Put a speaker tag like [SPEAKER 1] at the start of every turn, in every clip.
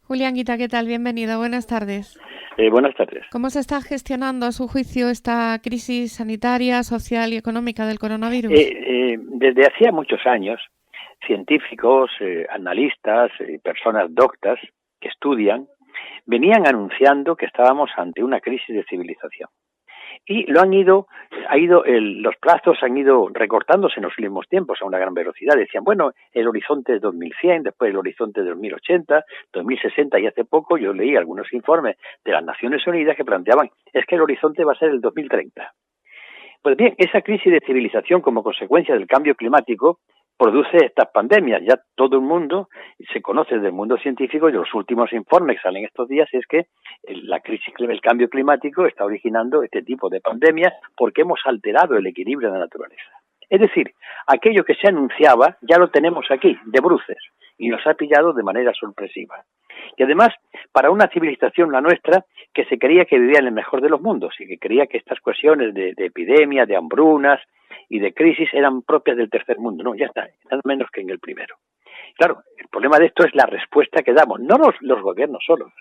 [SPEAKER 1] Julián Guita, ¿qué tal? Bienvenido, buenas tardes.
[SPEAKER 2] Buenas tardes.
[SPEAKER 1] ¿Cómo se está gestionando, a su juicio, esta crisis sanitaria, social y económica del coronavirus?
[SPEAKER 2] Desde hacía muchos años, científicos, analistas, personas doctas que estudian, venían anunciando que estábamos ante una crisis de civilización. Y los plazos han ido recortándose en los últimos tiempos a una gran velocidad. Decían, bueno, el horizonte es 2100, después el horizonte es 2080, 2060, y hace poco yo leí algunos informes de las Naciones Unidas que planteaban, es que el horizonte va a ser el 2030. Pues bien, esa crisis de civilización como consecuencia del cambio climático produce estas pandemias. Ya todo el mundo se conoce del mundo científico y los últimos informes que salen estos días es que la crisis del cambio climático está originando este tipo de pandemias porque hemos alterado el equilibrio de la naturaleza. Es decir, aquello que se anunciaba ya lo tenemos aquí, de bruces, y nos ha pillado de manera sorpresiva. Y además, para una civilización, la nuestra, que se creía que vivía en el mejor de los mundos y que creía que estas cuestiones de epidemias, de hambrunas y de crisis eran propias del tercer mundo. No, ya está, nada menos que en el primero. Claro, el problema de esto es la respuesta que damos, no los gobiernos solos.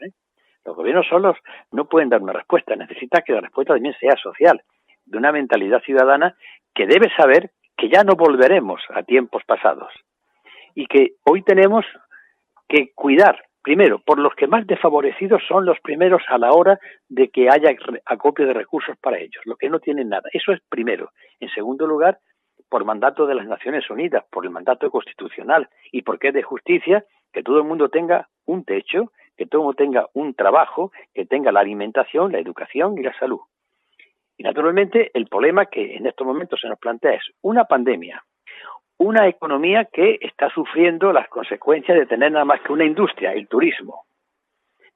[SPEAKER 2] Los gobiernos solos no pueden dar una respuesta, necesita que la respuesta también sea social, de una mentalidad ciudadana que debe saber que ya no volveremos a tiempos pasados y que hoy tenemos que cuidar, primero, por los que más desfavorecidos son los primeros a la hora de que haya acopio de recursos para ellos, los que no tienen nada. Eso es primero. En segundo lugar, por mandato de las Naciones Unidas, por el mandato constitucional y porque es de justicia que todo el mundo tenga un techo, que todo el mundo tenga un trabajo, que tenga la alimentación, la educación y la salud. Y naturalmente el problema que en estos momentos se nos plantea es una pandemia, una economía que está sufriendo las consecuencias de tener nada más que una industria, el turismo,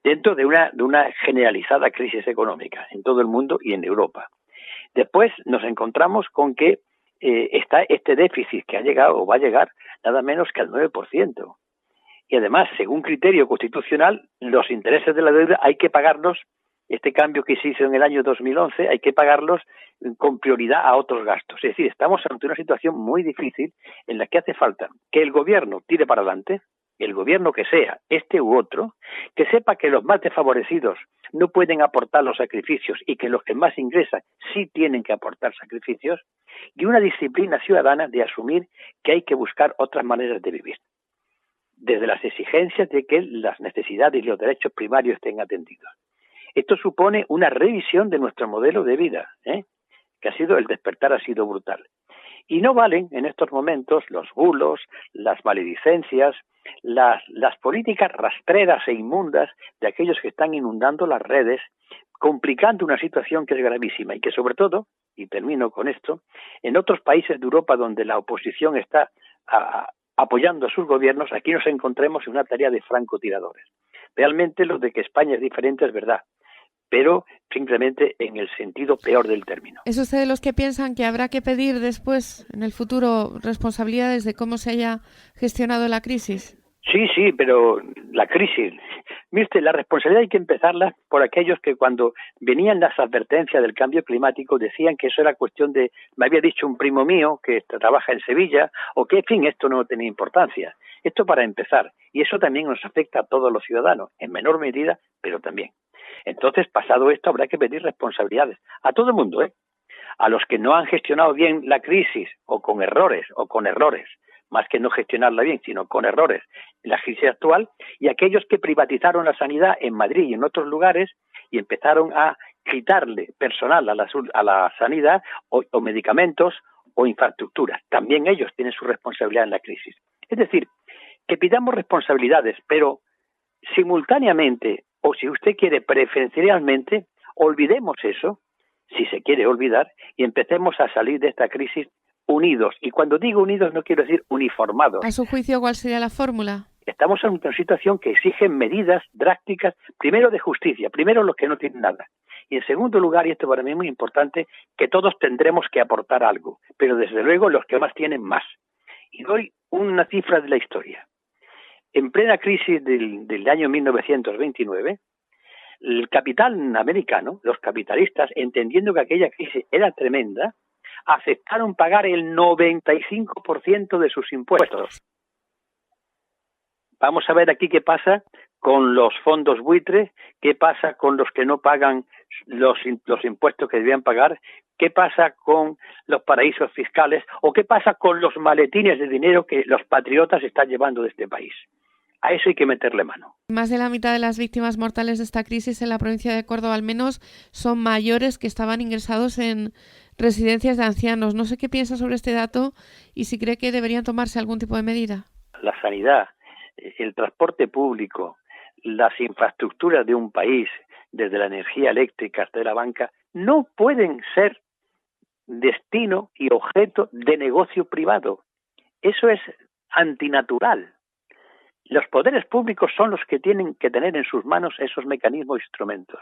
[SPEAKER 2] dentro de una generalizada crisis económica en todo el mundo y en Europa. Después nos encontramos con que está este déficit que ha llegado o va a llegar nada menos que al 9%. Y además, según criterio constitucional, los intereses de la deuda hay que pagarlos, este cambio que se hizo en el año 2011, hay que pagarlos con prioridad a otros gastos. Es decir, estamos ante una situación muy difícil en la que hace falta que el gobierno tire para adelante, el gobierno que sea, este u otro, que sepa que los más desfavorecidos no pueden aportar los sacrificios y que los que más ingresan sí tienen que aportar sacrificios, y una disciplina ciudadana de asumir que hay que buscar otras maneras de vivir, desde las exigencias de que las necesidades y los derechos primarios estén atendidos. Esto supone una revisión de nuestro modelo de vida, que el despertar ha sido brutal. Y no valen en estos momentos los bulos, las maledicencias, las políticas rastreras e inmundas de aquellos que están inundando las redes, complicando una situación que es gravísima y que sobre todo, y termino con esto, en otros países de Europa donde la oposición está apoyando a sus gobiernos, aquí nos encontremos en una tarea de francotiradores. Realmente lo de que España es diferente es verdad, pero simplemente en el sentido peor del término.
[SPEAKER 1] ¿Es usted de los que piensan que habrá que pedir después, en el futuro, responsabilidades de cómo se haya gestionado la crisis?
[SPEAKER 2] Sí, pero la crisis, viste, la responsabilidad hay que empezarla por aquellos que cuando venían las advertencias del cambio climático decían que eso era cuestión de, me había dicho un primo mío que trabaja en Sevilla, o que, en fin, esto no tenía importancia. Esto para empezar, y eso también nos afecta a todos los ciudadanos, en menor medida, pero también. Entonces, pasado esto, habrá que pedir responsabilidades a todo el mundo, a los que no han gestionado bien la crisis, o con errores, más que no gestionarla bien, sino con errores, en la crisis actual, y aquellos que privatizaron la sanidad en Madrid y en otros lugares y empezaron a quitarle personal a la sanidad o medicamentos o infraestructuras. También ellos tienen su responsabilidad en la crisis. Es decir, que pidamos responsabilidades, pero simultáneamente, o si usted quiere preferencialmente, olvidemos eso, si se quiere olvidar, y empecemos a salir de esta crisis unidos. Y cuando digo unidos no quiero decir uniformados.
[SPEAKER 1] ¿A su juicio cuál sería la fórmula?
[SPEAKER 2] Estamos en una situación que exige medidas drásticas, primero de justicia, primero los que no tienen nada. Y en segundo lugar, y esto para mí es muy importante, que todos tendremos que aportar algo, pero desde luego los que más tienen más. Y doy una cifra de la historia. En plena crisis del año 1929, el capital americano, los capitalistas, entendiendo que aquella crisis era tremenda, aceptaron pagar el 95% de sus impuestos. Vamos a ver aquí qué pasa con los fondos buitres? ¿Qué pasa con los que no pagan los impuestos que debían pagar? ¿Qué pasa con los paraísos fiscales? ¿O qué pasa con los maletines de dinero que los patriotas están llevando de este país? A eso hay que meterle mano.
[SPEAKER 1] Más de la mitad de las víctimas mortales de esta crisis en la provincia de Córdoba, al menos, son mayores que estaban ingresados en residencias de ancianos. No sé qué piensa sobre este dato y si cree que deberían tomarse algún tipo de medida.
[SPEAKER 2] La sanidad, el transporte público, las infraestructuras de un país, desde la energía eléctrica hasta la banca, no pueden ser destino y objeto de negocio privado. Eso es antinatural. Los poderes públicos son los que tienen que tener en sus manos esos mecanismos e instrumentos.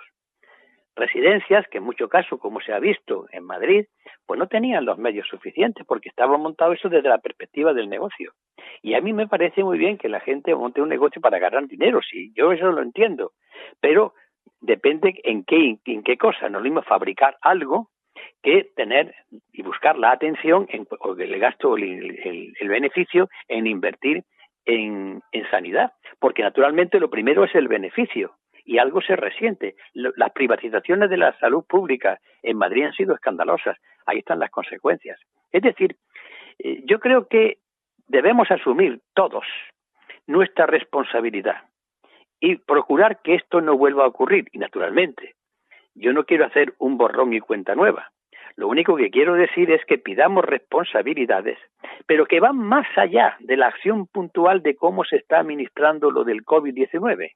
[SPEAKER 2] Residencias que en muchos casos, como se ha visto en Madrid, pues no tenían los medios suficientes porque estaba montado eso desde la perspectiva del negocio. Y a mí me parece muy bien que la gente monte un negocio para ganar dinero, sí, yo eso lo entiendo, pero depende en qué cosa. No es lo mismo fabricar algo que tener y buscar la atención o el gasto, el beneficio en invertir en sanidad, porque naturalmente lo primero es el beneficio y algo se resiente. Las privatizaciones de la salud pública en Madrid han sido escandalosas, ahí están las consecuencias. Es decir, yo creo que debemos asumir todos nuestra responsabilidad y procurar que esto no vuelva a ocurrir. Y naturalmente, yo no quiero hacer un borrón y cuenta nueva. Lo único que quiero decir es que pidamos responsabilidades, pero que van más allá de la acción puntual de cómo se está administrando lo del COVID-19.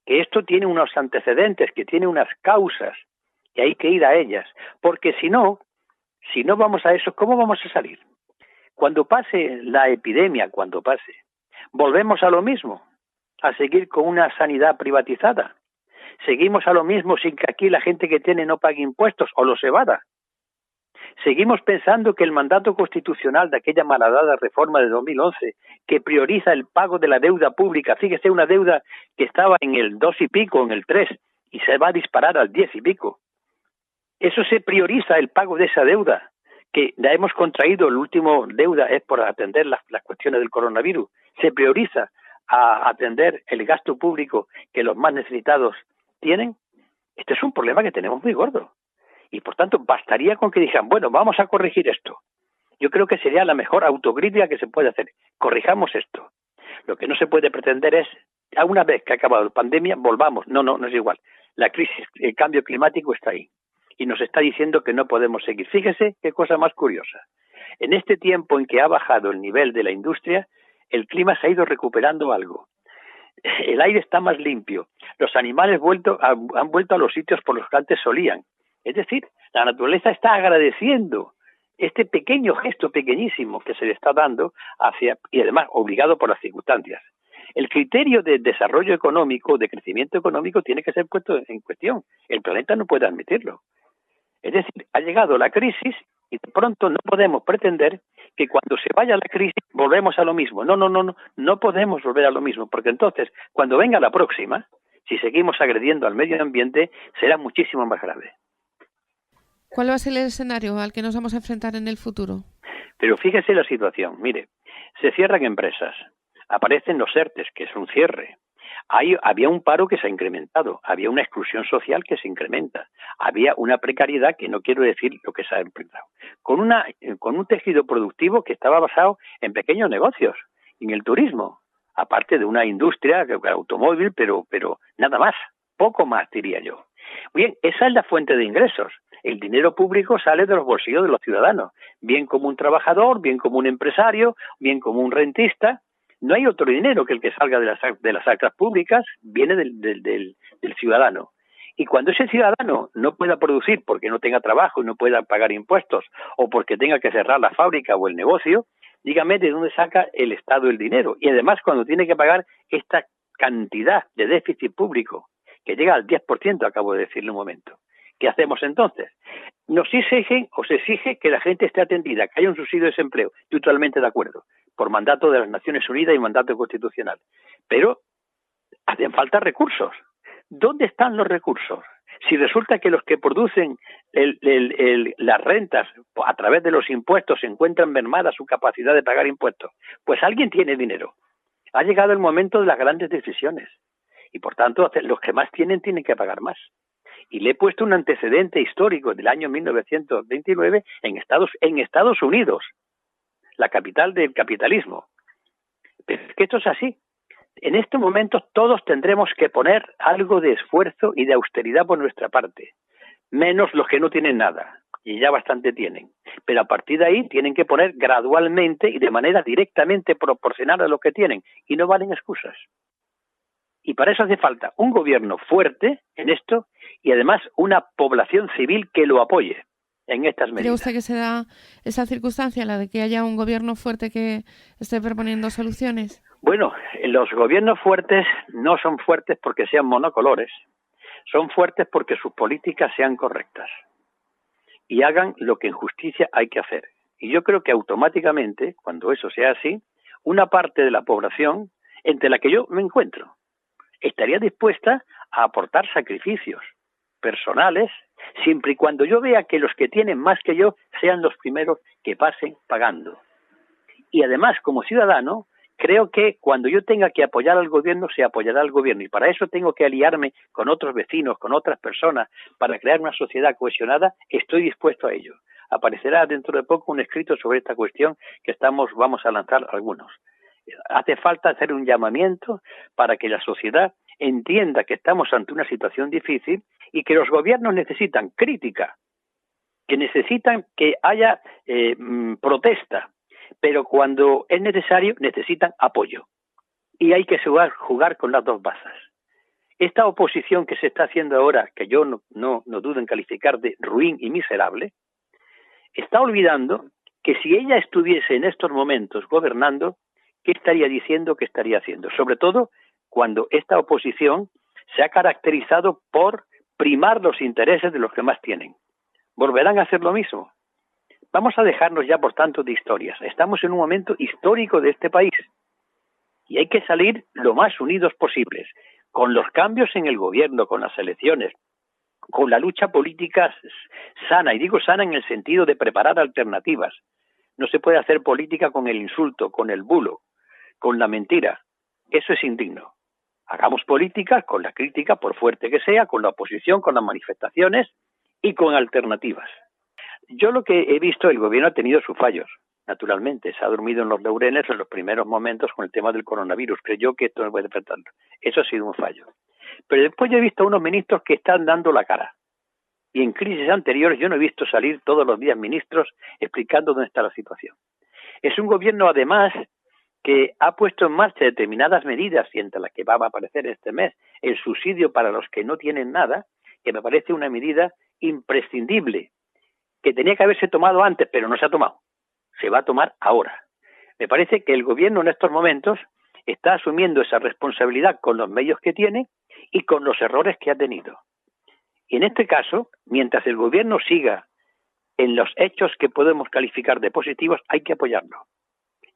[SPEAKER 2] Que esto tiene unos antecedentes, que tiene unas causas, que hay que ir a ellas. Porque si no vamos a eso, ¿cómo vamos a salir? Cuando pase la epidemia, volvemos a lo mismo, a seguir con una sanidad privatizada. Seguimos a lo mismo sin que aquí la gente que tiene no pague impuestos o los evada. Seguimos pensando que el mandato constitucional de aquella malhadada reforma de 2011, que prioriza el pago de la deuda pública, fíjese, una deuda que estaba en el 2 y pico, en el 3, y se va a disparar al 10 y pico. Eso se prioriza, el pago de esa deuda, que la hemos contraído, la última deuda es por atender las cuestiones del coronavirus. Se prioriza a atender el gasto público que los más necesitados tienen. Este es un problema que tenemos muy gordo. Y por tanto, bastaría con que dijeran, bueno, vamos a corregir esto. Yo creo que sería la mejor autocrítica que se puede hacer. Corrijamos esto. Lo que no se puede pretender es, a una vez que ha acabado la pandemia, volvamos. No es igual. La crisis, el cambio climático está ahí. Y nos está diciendo que no podemos seguir. Fíjese qué cosa más curiosa. En este tiempo en que ha bajado el nivel de la industria, el clima se ha ido recuperando algo. El aire está más limpio. Los animales han vuelto a los sitios por los que antes solían. Es decir, la naturaleza está agradeciendo este pequeño gesto, pequeñísimo, que se le está dando y además obligado por las circunstancias. El criterio de desarrollo económico, de crecimiento económico, tiene que ser puesto en cuestión. El planeta no puede admitirlo. Es decir, ha llegado la crisis y de pronto no podemos pretender que cuando se vaya la crisis volvemos a lo mismo. No podemos volver a lo mismo, porque entonces, cuando venga la próxima, si seguimos agrediendo al medio ambiente, será muchísimo más grave.
[SPEAKER 1] ¿Cuál va a ser el escenario al que nos vamos a enfrentar en el futuro?
[SPEAKER 2] Pero fíjese la situación. Mire, se cierran empresas, aparecen los ERTES, que es un cierre. Había un paro que se ha incrementado, había una exclusión social que se incrementa, había una precariedad que no quiero decir lo que se ha enfrentado, con un tejido productivo que estaba basado en pequeños negocios, en el turismo, aparte de una industria automóvil, pero nada más, poco más diría yo. Bien, esa es la fuente de ingresos. El dinero público sale de los bolsillos de los ciudadanos, bien como un trabajador, bien como un empresario, bien como un rentista. No hay otro dinero que el que salga de las arcas públicas, viene del ciudadano. Y cuando ese ciudadano no pueda producir porque no tenga trabajo y no pueda pagar impuestos o porque tenga que cerrar la fábrica o el negocio, dígame de dónde saca el Estado el dinero. Y además cuando tiene que pagar esta cantidad de déficit público, que llega al 10%, acabo de decirle un momento. ¿Qué hacemos entonces? Se exige que la gente esté atendida, que haya un subsidio de desempleo. Estoy totalmente de acuerdo, por mandato de las Naciones Unidas y mandato constitucional. Pero hacen falta recursos. ¿Dónde están los recursos? Si resulta que los que producen las rentas a través de los impuestos se encuentran mermada su capacidad de pagar impuestos, pues alguien tiene dinero. Ha llegado el momento de las grandes decisiones. y por tanto los que más tienen que pagar más. Y le he puesto un antecedente histórico del año 1929 en Estados Unidos, la capital del capitalismo. Pero es que esto es así. En este momento todos tendremos que poner algo de esfuerzo y de austeridad por nuestra parte, menos los que no tienen nada, y ya bastante tienen. Pero a partir de ahí tienen que poner gradualmente y de manera directamente proporcional a lo que tienen, y no valen excusas. Y para eso hace falta un gobierno fuerte en esto y además una población civil que lo apoye en estas medidas.
[SPEAKER 1] ¿Cree usted que se da esa circunstancia, la de que haya un gobierno fuerte que esté proponiendo soluciones?
[SPEAKER 2] Bueno, los gobiernos fuertes no son fuertes porque sean monocolores, son fuertes porque sus políticas sean correctas y hagan lo que en justicia hay que hacer. Y yo creo que automáticamente, cuando eso sea así, una parte de la población, entre la que yo me encuentro, estaría dispuesta a aportar sacrificios personales, siempre y cuando yo vea que los que tienen más que yo sean los primeros que pasen pagando. Y además, como ciudadano, creo que cuando yo tenga que apoyar al gobierno, se apoyará al gobierno. Y para eso tengo que aliarme con otros vecinos, con otras personas, para crear una sociedad cohesionada. Estoy dispuesto a ello. Aparecerá dentro de poco un escrito sobre esta cuestión que vamos a lanzar algunos. Hace falta hacer un llamamiento para que la sociedad entienda que estamos ante una situación difícil y que los gobiernos necesitan crítica, que necesitan que haya protesta, pero cuando es necesario necesitan apoyo. Y hay que jugar con las dos bazas. Esta oposición que se está haciendo ahora, que yo no dudo en calificar de ruin y miserable, está olvidando que si ella estuviese en estos momentos gobernando, ¿qué estaría diciendo, qué estaría haciendo? Sobre todo cuando esta oposición se ha caracterizado por primar los intereses de los que más tienen. ¿Volverán a hacer lo mismo? Vamos a dejarnos ya, por tanto, de historias. Estamos en un momento histórico de este país y hay que salir lo más unidos posibles, con los cambios en el gobierno, con las elecciones, con la lucha política sana, y digo sana en el sentido de preparar alternativas. No se puede hacer política con el insulto, con el bulo, con la mentira. Eso es indigno. Hagamos política con la crítica, por fuerte que sea, con la oposición, con las manifestaciones y con alternativas. Yo lo que he visto, el gobierno ha tenido sus fallos, naturalmente. Se ha dormido en los laureles en los primeros momentos con el tema del coronavirus. Creyó que esto no puede enfrentarlo. Eso ha sido un fallo. Pero después yo he visto a unos ministros que están dando la cara. Y en crisis anteriores yo no he visto salir todos los días ministros explicando dónde está la situación. Es un gobierno, además, que ha puesto en marcha determinadas medidas, y entre las que va a aparecer este mes el subsidio para los que no tienen nada, que me parece una medida imprescindible, que tenía que haberse tomado antes, pero no se ha tomado. Se va a tomar ahora. Me parece que el gobierno en estos momentos está asumiendo esa responsabilidad con los medios que tiene y con los errores que ha tenido. Y en este caso, mientras el gobierno siga en los hechos que podemos calificar de positivos, hay que apoyarlo.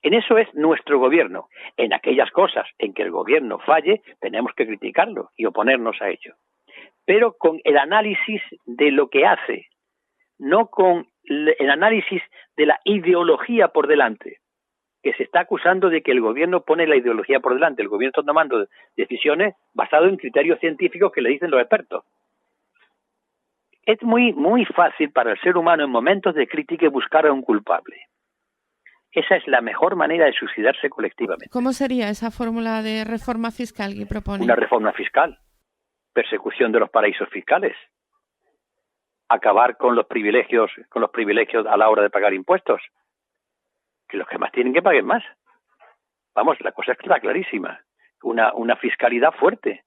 [SPEAKER 2] En eso es nuestro gobierno. En aquellas cosas en que el gobierno falle, tenemos que criticarlo y oponernos a ello. Pero con el análisis de lo que hace, no con el análisis de la ideología por delante, que se está acusando de que el gobierno pone la ideología por delante. El gobierno está tomando decisiones basadas en criterios científicos que le dicen los expertos. Es muy fácil para el ser humano en momentos de crítica buscar a un culpable. Esa es la mejor manera de suicidarse colectivamente.
[SPEAKER 1] ¿Cómo sería esa fórmula de reforma fiscal que propone?
[SPEAKER 2] Una reforma fiscal, persecución de los paraísos fiscales, acabar con los privilegios a la hora de pagar impuestos, que los que más tienen que paguen más. Vamos, la cosa está clarísima. Una fiscalidad fuerte.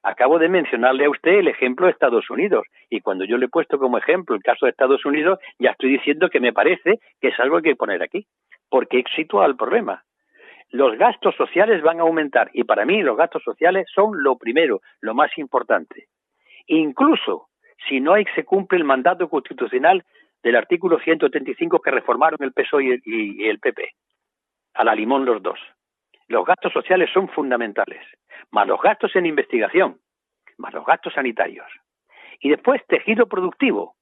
[SPEAKER 2] Acabo de mencionarle a usted el ejemplo de Estados Unidos, y cuando yo le he puesto como ejemplo el caso de Estados Unidos, ya estoy diciendo que me parece que es algo que hay que poner aquí, porque he situado el problema. Los gastos sociales van a aumentar, y para mí los gastos sociales son lo primero, lo más importante. Incluso si no se cumple el mandato constitucional del artículo 135 que reformaron el PSOE y el PP, a la limón los dos. Los gastos sociales son fundamentales, más los gastos en investigación, más los gastos sanitarios. Y después tejido productivo,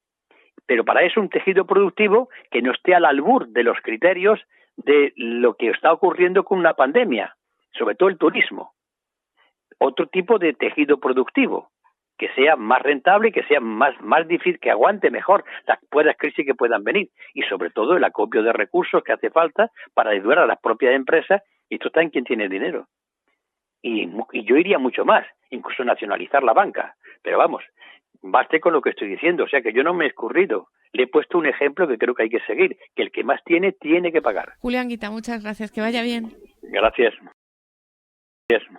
[SPEAKER 2] pero para eso un tejido productivo que no esté al albur de los criterios de lo que está ocurriendo con una pandemia, sobre todo el turismo. otro tipo de tejido productivo, que sea más rentable, que sea más difícil, que aguante mejor las crisis que puedan venir, y sobre todo el acopio de recursos que hace falta para ayudar a las propias empresas, y esto está en quien tiene dinero. Y yo iría mucho más, incluso nacionalizar la banca, pero vamos, baste con lo que estoy diciendo, o sea que yo no me he escurrido, le he puesto un ejemplo que creo que hay que seguir, que el que más tiene que pagar.
[SPEAKER 1] Julián Guita, muchas gracias, que vaya bien.
[SPEAKER 2] Gracias. Gracias.